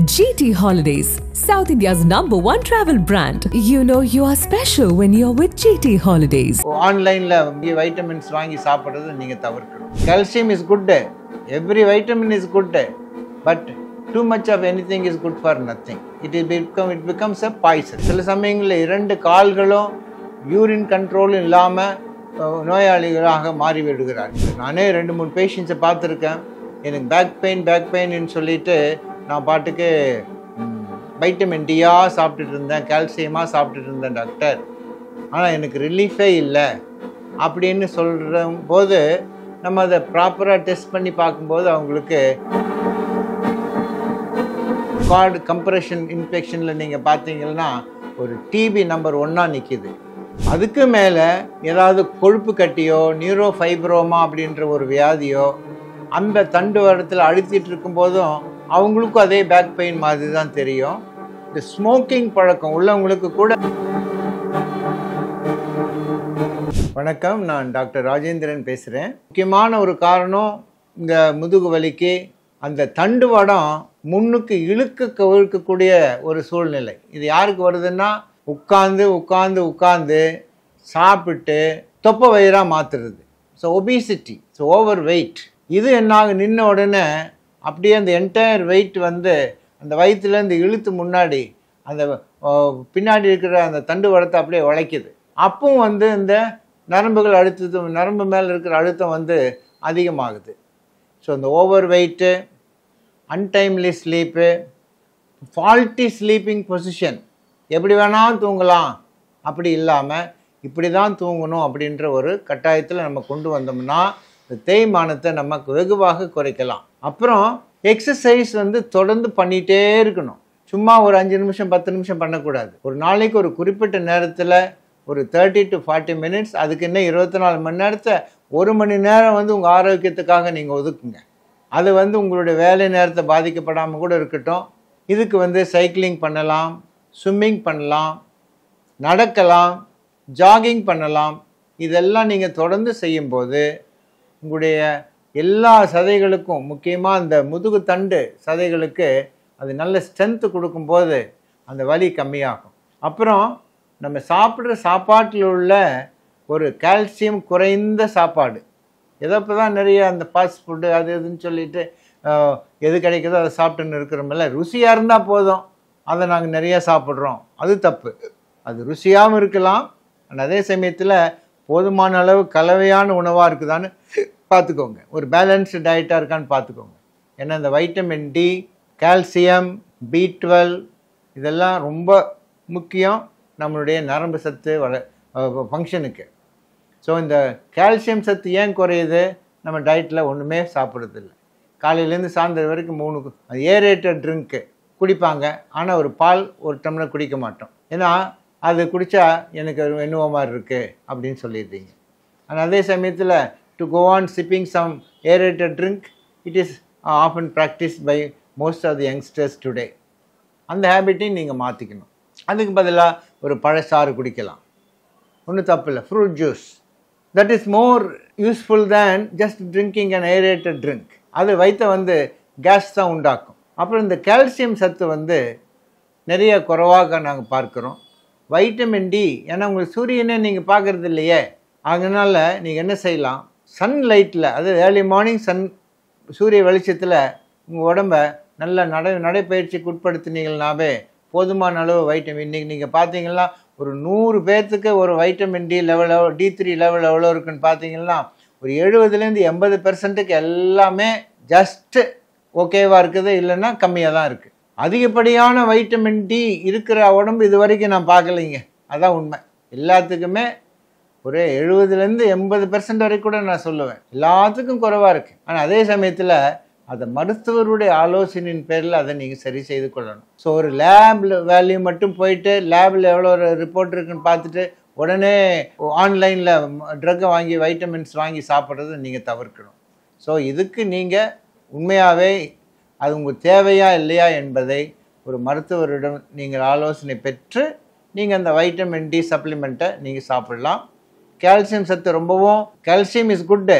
GT Holidays, South India's #1 travel brand. You know you are special when you're with GT Holidays. ஆன்லைன்ல vitamins வாங்கி சாப்பிடுறது நீங்க தவிர்க்கணும். Calcium is good. Every vitamin is good. But too much of anything is good for nothing. It becomes a poison. சில சமயங்களில் இரண்டு கால்களும் urine control இல்லாமல் நோயாளிகளாக மாறிவிடுகிறார்கள். நானே 2-3 பேஷண்ட்ஸை பார்த்துருக்கேன். எனக்கு பேக் பெயின்னு சொல்லிட்டு நான் பாட்டுக்கு வைட்டமின் டியாக சாப்பிட்டுட்டு இருந்தேன், கால்சியமாக சாப்பிட்டுட்டு இருந்தேன் டாக்டர், ஆனால் எனக்கு ரிலீஃபே இல்லை அப்படின்னு சொல்கிற போது நம்ம அதை ப்ராப்பராக டெஸ்ட் பண்ணி பார்க்கும்போது அவங்களுக்கு கார்டு கம்ப்ரெஷன் இன்ஃபெக்ஷனில் நீங்கள் பார்த்தீங்கன்னா ஒரு டிபி நம்பர் 1 நிற்கிது. அதுக்கு மேலே ஏதாவது கொழுப்பு கட்டியோ நியூரோஃபைப்ரோமா அப்படின்ற ஒரு வியாதியோ அந்த தண்டு வரத்தில் அழுத்திட்டு இருக்கும்போதும் அவங்களுக்கும் அதே பேக் பெயின் மாதிரி தான் தெரியும். இந்த ஸ்மோக்கிங் பழக்கம் உள்ளவங்களுக்கு கூட. வணக்கம், நான் டாக்டர் ராஜேந்திரன் பேசுகிறேன். முக்கியமான ஒரு காரணம் இந்த முதுகு வலிக்கு அந்த தண்டுவடம் முன்னுக்கு இழுக்கக்கூடிய ஒரு சூழ்நிலை. இது யாருக்கு வருதுன்னா உட்காந்து சாப்பிட்டு தொப்பை வயிறாக மாற்றுறது. So obesity, so over weight. இது என்னாக நின்ன உடனே அப்படியே அந்த என்டையர் வெயிட் வந்து அந்த வயிற்றுலேருந்து இழுத்து முன்னாடி அந்த பின்னாடி இருக்கிற அந்த தண்டு வடத்தை அப்படியே உழைக்குது. அப்பவும் வந்து இந்த நரம்புகள் அழுத்தம், நரம்பு மேலே இருக்கிற அழுத்தம் வந்து அதிகமாகுது. ஸோ இந்த over weight, untimely sleep, faulty sleeping position, எப்படி வேணாலும் தூங்கலாம் அப்படி இல்லாமல் இப்படி தான் தூங்கணும் அப்படின்ற ஒரு கட்டாயத்தில் நம்ம கொண்டு வந்தோம்னா இந்த தேய்மானத்தை நமக்கு வெகுவாக குறைக்கலாம். அப்புறம் எக்ஸசைஸ் வந்து தொடர்ந்து பண்ணிகிட்டே இருக்கணும். சும்மா ஒரு 5 நிமிஷம் 10 நிமிஷம் பண்ணக்கூடாது. ஒரு நாளைக்கு ஒரு குறிப்பிட்ட நேரத்தில் ஒரு 30 to 40 minutes, அதுக்கு இன்னும் 24 மணி நேரத்தை 1 மணி நேரம் வந்து உங்கள் ஆரோக்கியத்துக்காக நீங்கள் ஒதுக்குங்க. அது வந்து உங்களுடைய வேலை நேரத்தை பாதிக்கப்படாமல் கூட இருக்கட்டும். இதுக்கு வந்து சைக்கிளிங் பண்ணலாம், ஸ்விம்மிங் பண்ணலாம், நடக்கலாம், ஜாகிங் பண்ணலாம். இதெல்லாம் நீங்கள் தொடர்ந்து செய்யும்போது உங்களுடைய எல்லா சதைகளுக்கும், முக்கியமாக அந்த முதுகு தண்டு சதைகளுக்கு அது நல்ல ஸ்ட்ரென்த்து கொடுக்கும்போது அந்த வலி கம்மியாகும். அப்புறம் நம்ம சாப்பிட்ற சாப்பாட்டில் உள்ள ஒரு கால்சியம் குறைந்த சாப்பாடு, எதப்போ தான் நிறைய அந்த ஃபாஸ்ட் ஃபுட்டு அது இதுன்னு சொல்லிட்டு எது கிடைக்குதோ அதை சாப்பிட்டுன்னு இருக்கிறோமில்ல. ருசியாக இருந்தால் போதும், அதை நாங்கள் நிறையா சாப்பிட்றோம். அது தப்பு. அது ருசியாகவும் இருக்கலாம், ஆனால் அதே சமயத்தில் போதுமான அளவு கலவையான உணவாக இருக்குதான்னு பார்த்துக்கோங்க. ஒரு பேலன்ஸ்டு டயட்டாக இருக்கான்னு பார்த்துக்கோங்க. ஏன்னா இந்த வைட்டமின் டி, கால்சியம், B12 இதெல்லாம் ரொம்ப முக்கியம் நம்மளுடைய நரம்பு சத்து ஃபங்க்ஷனுக்கு. ஸோ இந்த கால்சியம் சத்து ஏன் குறையுது? நம்ம டயட்டில் ஒன்றுமே சாப்பிட்றதில்ல. காலையிலேருந்து சாயந்தரம் வரைக்கும் 3 ஏரேட்டட் ட்ரிங்க்கு குடிப்பாங்க, ஆனால் ஒரு பால் ஒரு டம்ளர் குடிக்க மாட்டோம். ஏன்னா அது குடித்தா எனக்கு என்னவோ மாதிரி இருக்குது அப்படின்னு சொல்லிடுறீங்க. ஆனால் அதே சமயத்தில் to go on sipping some aerated drink, it is often practiced by most of the youngsters today. அந்த ஹேபிட்டையும் நீங்கள் மாற்றிக்கணும். அதுக்கு பதிலாக ஒரு பழச்சாறு குடிக்கலாம், ஒன்றும் தப்பு இல்லை. Fruit juice, that is more useful than just drinking an aerated drink. அது வயிற்றை வந்து கேஸ் தான் உண்டாக்கும். அப்புறம் இந்த கால்சியம் சத்து வந்து நிறைய குறைவாக நாங்கள் பார்க்குறோம். வைட்டமின் டி, ஏன்னா உங்களுக்கு சூரியனே நீங்கள் பார்க்குறது இல்லையே, அதனால் நீங்கள் என்ன செய்யலாம், சன்லைட்டில், அதாவது ஏர்லி மார்னிங் சூரிய வெளிச்சத்தில் உங்கள் உடம்பை நல்ல நடைப்பயிற்சிக்கு உட்படுத்தினீங்கன்னாவே போதுமான அளவு வைட்டமின். இன்றைக்கி நீங்கள் பார்த்தீங்கன்னா ஒரு 100 பேர்த்துக்கு ஒரு vitamin T level, D3 level எவ்வளோ இருக்குன்னு பார்த்தீங்கன்னா ஒரு 70% 80% எல்லாமே ஜஸ்ட்டு ஓகேவாக இருக்குது, இல்லைன்னா கம்மியாக தான் இருக்குது. அதிகப்படியான வைட்டமின் டி இருக்கிற உடம்பு இது வரைக்கும் நான் பார்க்கலைங்க. அதான் உண்மை. எல்லாத்துக்குமே ஒரு 70% 80% வரைக்கும் கூட நான் சொல்லுவேன், எல்லாத்துக்கும் குறைவாக இருக்குது. ஆனால் அதே சமயத்தில் அதை மருத்துவருடைய ஆலோசனையின் பேரில் அதை நீங்கள் சரி செய்து கொள்ளணும். ஸோ ஒரு லேபில் வேல்யூ மட்டும் போயிட்டு லேபில் எவ்வளோ ஒரு ரிப்போர்ட் இருக்குன்னு பார்த்துட்டு உடனே ஆன்லைனில் ட்ரக்கை வாங்கி வைட்டமின்ஸ் வாங்கி சாப்பிட்றதை நீங்கள் தவிர்க்கணும். ஸோ இதுக்கு நீங்கள் உண்மையாகவே அது உங்களுக்கு தேவையா இல்லையா என்பதை ஒரு மருத்துவரிடம் நீங்கள் ஆலோசனை பெற்று நீங்கள் அந்த வைட்டமின் டி சப்ளிமெண்ட்டை நீங்கள் சாப்பிடலாம். கால்சியம் சத்து ரொம்பவும், calcium is good,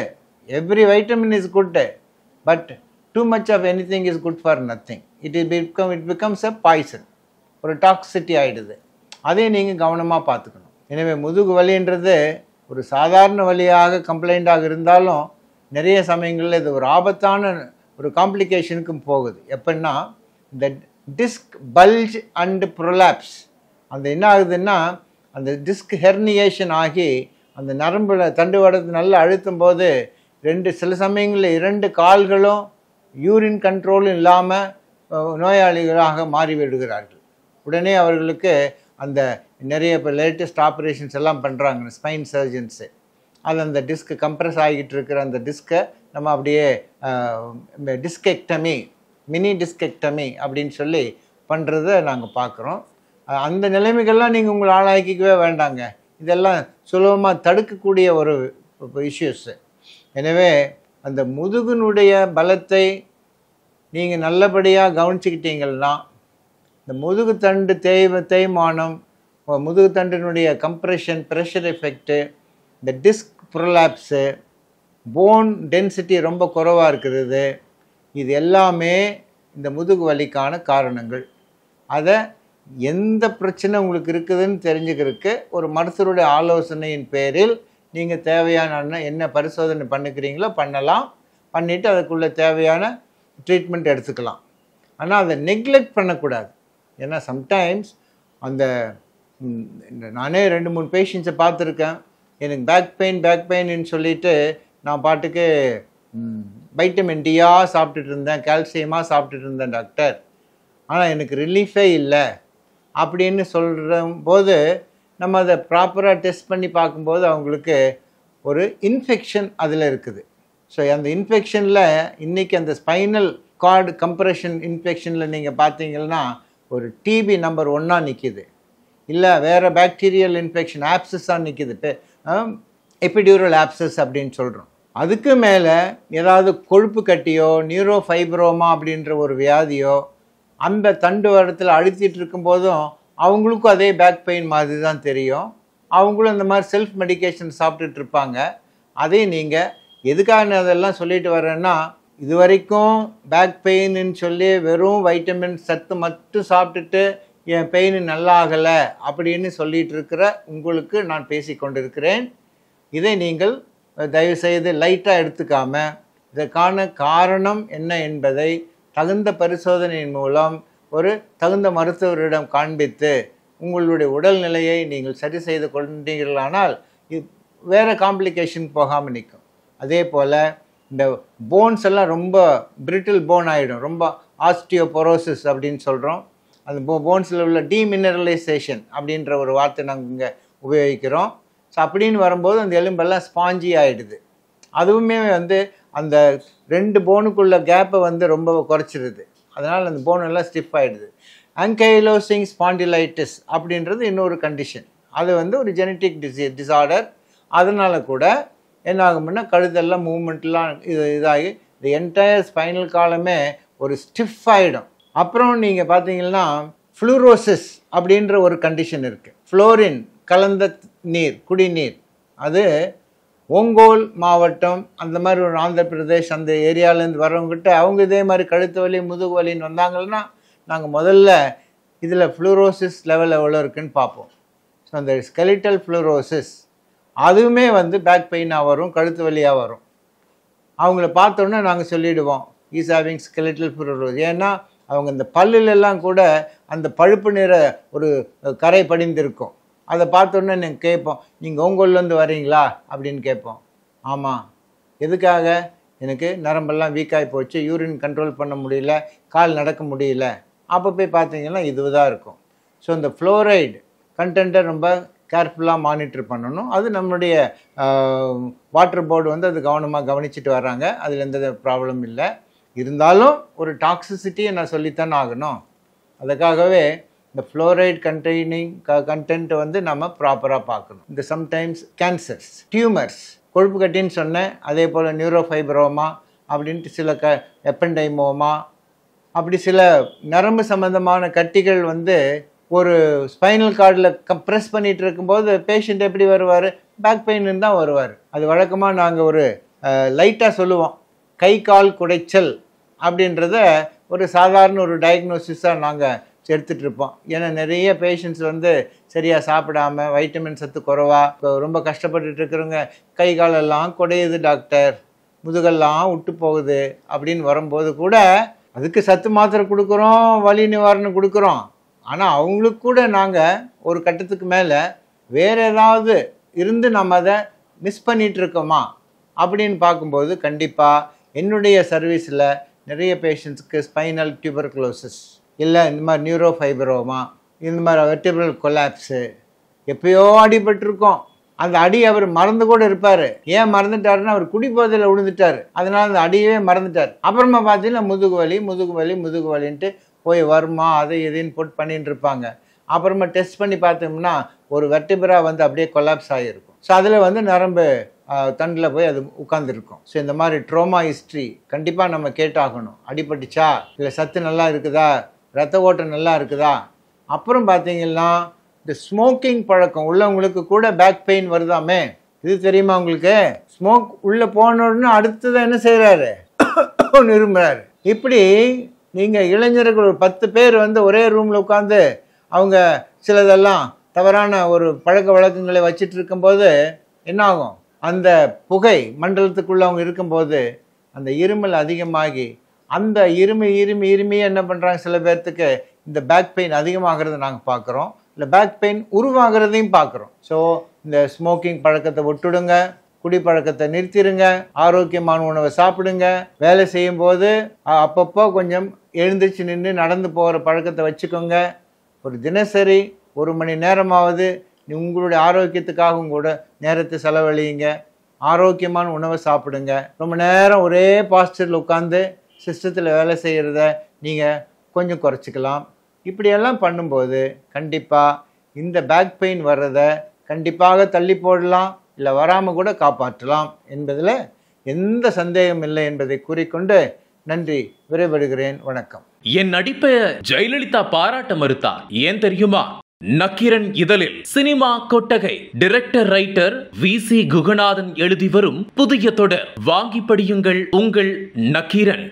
every vitamin is good, but too much of anything is good for nothing. It becomes a poison, ஒரு டாக்ஸிட்டி ஆகிடுது. அதையும் நீங்கள் கவனமாக பார்த்துக்கணும். எனவே முதுகு வலின்றது ஒரு சாதாரண வலியாக கம்ப்ளைண்ட்டாக இருந்தாலும் நிறைய சமயங்களில் இது ஒரு ஆபத்தான ஒரு காம்ப்ளிகேஷனுக்கும் போகுது. எப்படின்னா இந்த டிஸ்க் பல்ஜ் அண்ட் ப்ரொலாப்ஸ், அந்த என்ன ஆகுதுன்னா அந்த டிஸ்க் ஹெர்னியேஷன் ஆகி அந்த நரம்புல தண்டுவடத்தை நல்லா அழுத்தும் போது சில சமயங்களில் 2 கால்களும் யூரின் கண்ட்ரோலும் இல்லாமல் நோயாளிகளாக மாறிவிடுகிறார்கள். உடனே அவர்களுக்கு அந்த நிறைய இப்போ லேட்டஸ்ட் ஆப்ரேஷன்ஸ் எல்லாம் பண்ணுறாங்க ஸ்பைன் சர்ஜன்ஸு. அது அந்த டிஸ்க் கம்ப்ரெஸ் ஆகிட்டு இருக்கிற அந்த டிஸ்கை நம்ம அப்படியே டிஸ்கெக்டமி, மினி டிஸ்கெக்டமி அப்படின்னு சொல்லி பண்ணுறதை நாங்கள் பார்க்குறோம். அந்த நிலைமைகள்லாம் நீங்கள் உங்களை ஆளாக்கிக்கவே வேண்டாங்க. இதெல்லாம் சுலபமாக தடுக்கக்கூடிய ஒரு இஷ்யூஸு. எனவே அந்த முதுகினுடைய பலத்தை நீங்கள் நல்லபடியாக கவனிச்சுக்கிட்டீங்கன்னா இந்த முதுகு தண்டு தேய்மானம், முதுகு தண்டினுடைய கம்ப்ரெஷன், ப்ரெஷர் எஃபெக்ட்டு, இந்த டிஸ்க் ப்ரொலாப்ஸு, போன் டென்சிட்டி ரொம்ப குறைவாக இருக்கிறது, இது எல்லாமே இந்த முதுகு வலிக்கான காரணங்கள். அதை எந்த பிரச்சனை உங்களுக்கு இருக்குதுன்னு தெரிஞ்சுக்கிறதுக்கு ஒரு மருத்துவருடைய ஆலோசனையின் பேரில் நீங்கள் தேவையான என்ன பரிசோதனை பண்ணிக்கிறீங்களோ பண்ணலாம், பண்ணிவிட்டு அதுக்குள்ளே தேவையான ட்ரீட்மெண்ட் எடுத்துக்கலாம். ஆனால் அதை நெக்லெக்ட் பண்ணக்கூடாது. ஏன்னா சம்டைம்ஸ் அந்த நானே 2-3 பேஷண்ட்ஸை பார்த்துருக்கேன். எனக்கு பேக் பெயின்னு சொல்லிவிட்டு நான் பாட்டுக்கு வைட்டமின் டியாக சாப்பிட்டுட்டு இருந்தேன், கால்சியமாக சாப்பிட்டுட்டு இருந்தேன் டாக்டர், ஆனால் எனக்கு ரிலீஃபே இல்லை அப்படின்னு சொல்கிற போது நம்ம அதை ப்ராப்பராக டெஸ்ட் பண்ணி பார்க்கும்போது அவங்களுக்கு ஒரு இன்ஃபெக்ஷன் அதில் இருக்குது. ஸோ அந்த இன்ஃபெக்ஷனில் இன்றைக்கி அந்த ஸ்பைனல் கார்டு கம்ப்ரெஷன் இன்ஃபெக்ஷனில் நீங்கள் பார்த்தீங்கன்னா ஒரு டிபி நம்பர் 1 நிற்கிது, இல்லை வேறு பாக்டீரியல் இன்ஃபெக்ஷன் ஆப்சஸாக நிற்கிது, எபிடியூரல் ஆப்சஸ் அப்படின்னு சொல்கிறோம். அதுக்கு மேலே ஏதாவது கொழுப்பு கட்டியோ நியூரோஃபைப்ரோமா அப்படின்ற ஒரு வியாதியோ அந்த தண்டு வரத்தில் அழுத்திட்டு இருக்கும்போதும் அவங்களுக்கும் அதே பேக் பெயின் மாதிரி தான் தெரியும். அவங்களும் இந்த மாதிரி செல்ஃப் மெடிக்கேஷன் சாப்பிட்டுட்டு இருப்பாங்க. அதே நீங்கள் எதுக்காக அதெல்லாம் சொல்லிட்டு வரேன்னா, இது வரைக்கும் பேக் பெயின்னு சொல்லி வெறும் வைட்டமின் சத்து மட்டும் சாப்பிட்டுட்டு என் பெயின் நல்லா ஆகலை அப்படின்னு சொல்லிட்டு இருக்கிற உங்களுக்கு நான் பேசி கொண்டிருக்கிறேன். இதை நீங்கள் தயவுசெய்து லைட்டாக எடுத்துக்காமல் இதற்கான காரணம் என்ன என்பதை தகுந்த பரிசோதனையின் மூலம் ஒரு தகுந்த மருத்துவரிடம் காண்பித்து உங்களுடைய உடல்நிலையை நீங்கள் சரி செய்து கொண்டீர்களானால் வேறு காம்ப்ளிகேஷன் போகாமல் நிற்கும். அதே போல் இந்த போன்ஸ் எல்லாம் ரொம்ப பிரிட்டில் போன் ஆகிடும், ரொம்ப ஆஸ்டியோபொரோசிஸ் அப்படின்னு சொல்கிறோம். அந்த போன்ஸில் உள்ள டீமினரலைசேஷன் அப்படின்ற ஒரு வார்த்தை நாங்கள் இங்கே உபயோகிக்கிறோம். ஸோ அப்படின்னு வரும்போது அந்த எலும்பெல்லாம் ஸ்பாஞ்சி ஆகிடுது. அதுவுமே அந்த 2 போனுக்குள்ள கேப்பை ரொம்ப குறைச்சிடுது. அதனால் அந்த போன் எல்லாம் ஸ்டிஃப் ஆகிடுது. ஆங்கைலோசிங் ஸ்பாண்டிலைட்டிஸ் அப்படின்றது இன்னொரு கண்டிஷன். அது ஒரு ஜெனட்டிக் டிஸார்டர். அதனால் கூட என்ன ஆகும்னா கழுத்தெல்லாம் மூவ்மெண்ட்லாம் இதாகி இந்த என்டையர் ஸ்பைனல் காலமே ஒரு ஸ்டிஃப் ஆகிடும். அப்புறம் நீங்கள் பார்த்தீங்கன்னா ஃப்ளூரோசிஸ் அப்படின்ற ஒரு கண்டிஷன் இருக்குது. ஃப்ளோரின் கலந்த நீர், குடிநீர், அது ஒங்கோல் மாவட்டம் அந்த மாதிரி ஒரு ஆந்திர பிரதேஷ் அந்த ஏரியாவிலேருந்து வரவங்ககிட்ட அவங்க இதே மாதிரி கழுத்து வலி முதுகு வலின்னு வந்தாங்கன்னா நாங்கள் முதல்ல இதில் ஃப்ளூரோசிஸ் லெவல் எவ்வளோ இருக்குதுன்னு பார்ப்போம். ஸோ அந்த ஸ்கெலிட்டல் ஃப்ளூரோசிஸ் அதுவுமே பேக் பெயினாக வரும், கழுத்து வலியாக வரும். அவங்கள பார்த்தோன்னே நாங்கள் சொல்லிவிடுவோம் இஸ் ஹேவிங் ஸ்கெலிட்டல் ஃப்ளூரோசிஸ். ஏன்னா அவங்க இந்த பல்லுலெல்லாம் கூட அந்த பழுப்பு நிற ஒரு கரை படிந்திருக்கும். அதை பார்த்தோன்னே நீங்கள் கேட்போம், நீங்கள் ஒங்கோல்லேருந்து வரீங்களா அப்படின்னு கேட்போம். ஆமாம். எதுக்காக? எனக்கு நரம்பெல்லாம் வீக்காகி போச்சு, யூரின் கண்ட்ரோல் பண்ண முடியல, கால் நடக்க முடியல. அப்போ போய் பார்த்தீங்கன்னா இதுதான் இருக்கும். ஸோ இந்த ஃப்ளோரைடு கண்டென்ட்டை ரொம்ப கேர்ஃபுல்லாக மானிட்டர் பண்ணணும். அது நம்மளுடைய வாட்டர் போர்டு அது கவனமாக கவனிச்சுட்டு வர்றாங்க. அதில் எந்த ப்ராப்ளம் இல்லை. இருந்தாலும் ஒரு டாக்ஸிசிட்டியை நான் சொல்லித்தானே ஆகணும். அதுக்காகவே இந்த ஃப்ளோரைட் கண்டெய்னிங் கண்டென்ட் நம்ம ப்ராப்பராக பார்க்கணும். இந்த சம்டைம்ஸ் கேன்சர்ஸ், டியூமர்ஸ், கொழுப்பு கட்டின்னு சொன்னேன், அதே போல் நியூரோஃபைப்ரோமா அப்படின்ட்டு சில எப்பெண்டைமோமா அப்படி சில நரம்பு சம்மந்தமான கட்டிகள் ஒரு ஸ்பைனல் கார்டில் ப்ரெஸ் பண்ணிகிட்டு இருக்கும்போது பேஷண்ட் எப்படி வருவார்? பேக் பெயின் தான் வருவார். அது வழக்கமாக நாங்கள் ஒரு லைட்டாக சொல்லுவோம், கை கால் குடைச்சல் அப்படின்றத ஒரு சாதாரண ஒரு டயக்னோசிஸாக நாங்கள் எடுத்துகிட்டு இருப்போம். ஏன்னா நிறைய பேஷண்ட்ஸ் வந்து சரியாக சாப்பிடாம வைட்டமின் சத்து குறைவா ரொம்ப கஷ்டப்பட்டுட்டு இருக்கிறவங்க கை காலெல்லாம் குடையுது டாக்டர், முதுகெல்லாம் விட்டு போகுது அப்படின்னு வரும்போது கூட அதுக்கு சத்து மாத்திரை கொடுக்குறோம், வலி நிவாரணம் கொடுக்குறோம். ஆனால் அவங்களுக்கு கூட நாங்கள் ஒரு கட்டத்துக்கு மேலே வேறு ஏதாவது இருந்து நம்ம அதை மிஸ் பண்ணிகிட்டு இருக்கோமா அப்படின்னு பார்க்கும்போது கண்டிப்பாக என்னுடைய சர்வீஸில் நிறைய பேஷண்ட்ஸுக்கு ஸ்பைனல் டியூபர்குலோசிஸ், இல்லை இந்த மாதிரி நியூரோஃபைப்ரோமா, இந்த மாதிரி வெர்டிபிரல் கொலாப்ஸு, எப்பயோ அடிபட்டிருக்கோம். அந்த அடி அவர் மறந்து கூட இருப்பார். ஏன் மறந்துட்டாருன்னா அவர் குடிபோதையில் விழுந்துட்டார், அதனால் அந்த அடியவே மறந்துட்டார். அப்புறமா பார்த்தீங்கன்னா முதுகு வலின்ட்டு போய் வருமா அதை எதையும் போட்டு பண்ணிட்டு இருப்பாங்க. அப்புறமா டெஸ்ட் பண்ணி பார்த்தோம்னா ஒரு வெர்டிபிரா வந்து அப்படியே கொலாப்ஸ் ஆகியிருக்கும். ஸோ அதில் வந்து நரம்பு தண்டில் போய் அது உட்காந்துருக்கும். ஸோ இந்த மாதிரி ட்ரோமா ஹிஸ்ட்ரி கண்டிப்பாக நம்ம கேட்டாகணும். அடிபட்டுச்சா, இல்லை சத்து நல்லா இருக்குதா, ரத்த ஓட்டம் நல்லா இருக்குதா. அப்புறம் பார்த்தீங்கன்னா இந்த ஸ்மோக்கிங் பழக்கம் உள்ளவங்களுக்கு கூட பேக் பெயின் வருதாமே, இது தெரியுமா உங்களுக்கு? ஸ்மோக் உள்ளே போனோடனே அடுத்ததான் என்ன செய்கிறாரு, நிரும்புறாரு. இப்படி நீங்கள் இளைஞர்கள் ஒரு 10 பேர் வந்து ஒரே ரூமில் உட்காந்து அவங்க சிலதெல்லாம் தவறான ஒரு பழக்க வழக்கங்களை வச்சுட்டு இருக்கும்போது என்ன ஆகும், அந்த புகை மண்டலத்துக்குள்ளே அவங்க இருக்கும்போது அந்த இருமல் அதிகமாகி அந்த இருமி என்ன பண்ணுறாங்க, சில பேர்த்துக்கு இந்த பேக் பெயின் அதிகமாகிறத நாங்கள் பார்க்குறோம், இல்லை பேக் பெயின் உருவாகிறதையும் பார்க்குறோம். ஸோ இந்த ஸ்மோக்கிங் பழக்கத்தை விட்டுடுங்க, குடிப்பழக்கத்தை நிறுத்திடுங்க, ஆரோக்கியமான உணவை சாப்பிடுங்க. வேலை செய்யும்போது அப்பப்போ கொஞ்சம் எழுந்திரிச்சு நின்று நடந்து போகிற பழக்கத்தை வச்சுக்கோங்க. ஒரு தினசரி 1 மணி நேரமாவது உங்களுடைய ஆரோக்கியத்துக்காகவும் கூட நேரத்தை செலவழியுங்க. ஆரோக்கியமான உணவை சாப்பிடுங்க. ரொம்ப நேரம் ஒரே பாஸ்டரில் உட்காந்து சிஸ்டத்தில் வேலை செய்கிறத நீங்கள் கொஞ்சம் குறைச்சிக்கலாம். இப்படியெல்லாம் பண்ணும்போது கண்டிப்பாக இந்த பேக் பெயின் வர்றதை கண்டிப்பாக தள்ளி போடலாம், இல்லை வராமல் கூட காப்பாற்றலாம் என்பதில் எந்த சந்தேகம் இல்லை என்பதை கூறிக்கொண்டு நன்றி, விடைபெறுகிறேன். வணக்கம். என் நடிப்பை ஜெயலலிதா பாராட்ட மறுத்தார், ஏன் தெரியுமா? நக்கீரன் இதழில் சினிமா கொட்டகை டைரக்டர் ரைட்டர் VC குகநாதன் எழுதி வரும் புதிய தொடர் வாங்கி படியுங்கள் உங்கள் நக்கீரன்.